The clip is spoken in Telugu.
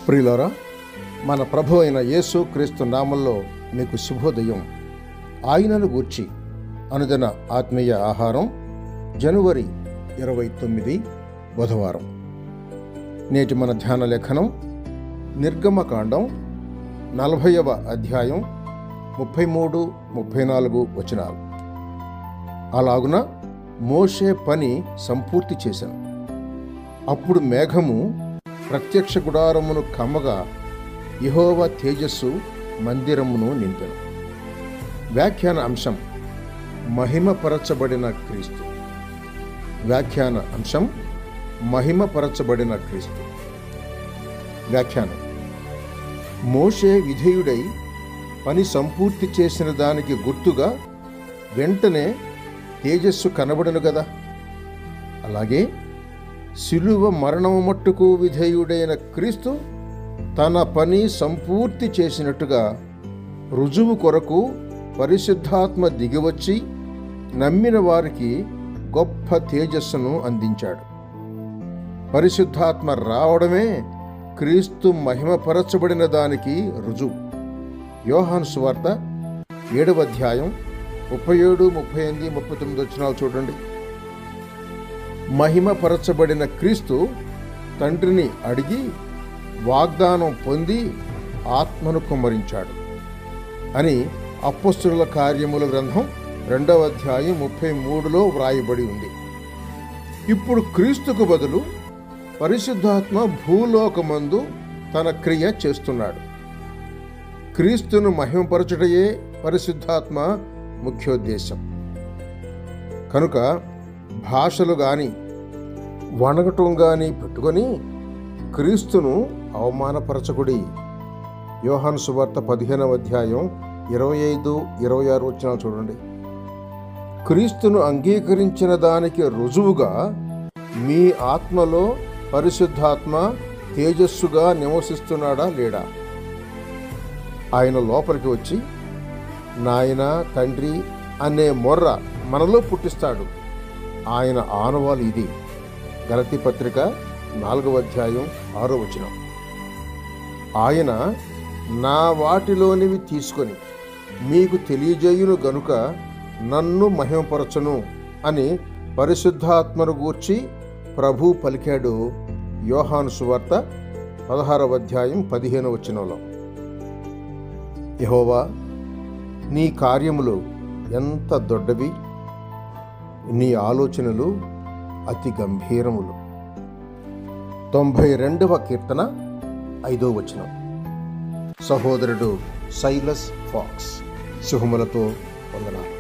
ప్రియులారా, మన ప్రభు అయిన యేసు క్రీస్తు నామంలో మీకు శుభోదయం. ఆయనను గూర్చి అనుదిన ఆత్మీయ ఆహారం, జనవరి 29 బుధవారం. నేటి మన ధ్యాన లేఖనం నిర్గమకాండం 40వ అధ్యాయం 33-34 వచనాలు. అలాగున మోషే పని సంపూర్తి చేశాను. అప్పుడు మేఘము ప్రత్యక్ష గుడారమును కమ్మగా యెహోవా తేజస్సు మందిరమును నింపెను. వ్యాఖ్యాన అంశం: మహిమపరచబడిన క్రీస్తు. వ్యాఖ్యాన అంశం: మహిమపరచబడిన క్రీస్తు. వ్యాఖ్యానం: మోషే విధేయుడై పని సంపూర్తి చేసిన దానికి గుర్తుగా వెంటనే తేజస్సు కనబడను గదా. అలాగే శిలువ మరణము మట్టుకు విధేయుడైన క్రీస్తు తన పని సంపూర్తి చేసినట్టుగా రుజువు కొరకు పరిశుద్ధాత్మ దిగివచ్చి నమ్మిన వారికి గొప్ప తేజస్సును అందించాడు. పరిశుద్ధాత్మ రావడమే క్రీస్తు మహిమపరచబడిన దానికి రుజువు. యోహాను సువార్త 7వ అధ్యాయం 37, 38, 39 వచనాలు చూడండి. మహిమపరచబడిన క్రీస్తు తండ్రిని అడిగి వాగ్దానం పొంది ఆత్మను కుమ్మరించాడు అని అపోస్తలుల కార్యముల గ్రంథం 2వ అధ్యాయం 33లో వ్రాయబడి ఉంది. ఇప్పుడు క్రీస్తుకు బదులు పరిశుద్ధాత్మ భూలోకమందు తన క్రియ చేస్తున్నాడు. క్రీస్తును మహిమపరచుటయే పరిశుద్ధాత్మ ముఖ్యోద్దేశం. కనుక భాషలు గాని వణగటం గాని పెట్టుకొని క్రీస్తును అవమానపరచకుడి. యోహాను సువార్త 15వ అధ్యాయం 25, 26 వచనాలు చూడండి. క్రీస్తును అంగీకరించిన దానికి రుజువుగా మీ ఆత్మలో పరిశుద్ధాత్మ తేజస్సుగా నివసిస్తున్నాడా లేడా? ఆయన లోపలికి వచ్చి నాయన, తండ్రి అనే మొర్ర మనలో పుట్టిస్తాడు. ఆయన ఆనవాలు ఇది. గలతీ పత్రిక 4వ అధ్యాయం 6వ వచనం. ఆయన నా వాటిలోనివి తీసుకొని మీకు తెలియజేయును గనుక నన్ను మహిమపరచును అని పరిశుద్ధాత్మను గూర్చి ప్రభు పలికాడు. యోహాను సువార్త 16వ అధ్యాయం 15వ వచనంలో. యెహోవా, నీ కార్యములు ఎంత దొడ్డవి, నీ ఆలోచనలు అతి గంభీరములు. 92వ కీర్తన 5వ వచనం. సహోదరుడు సైలస్ ఫాక్స్. శుభములతో వందనాలు.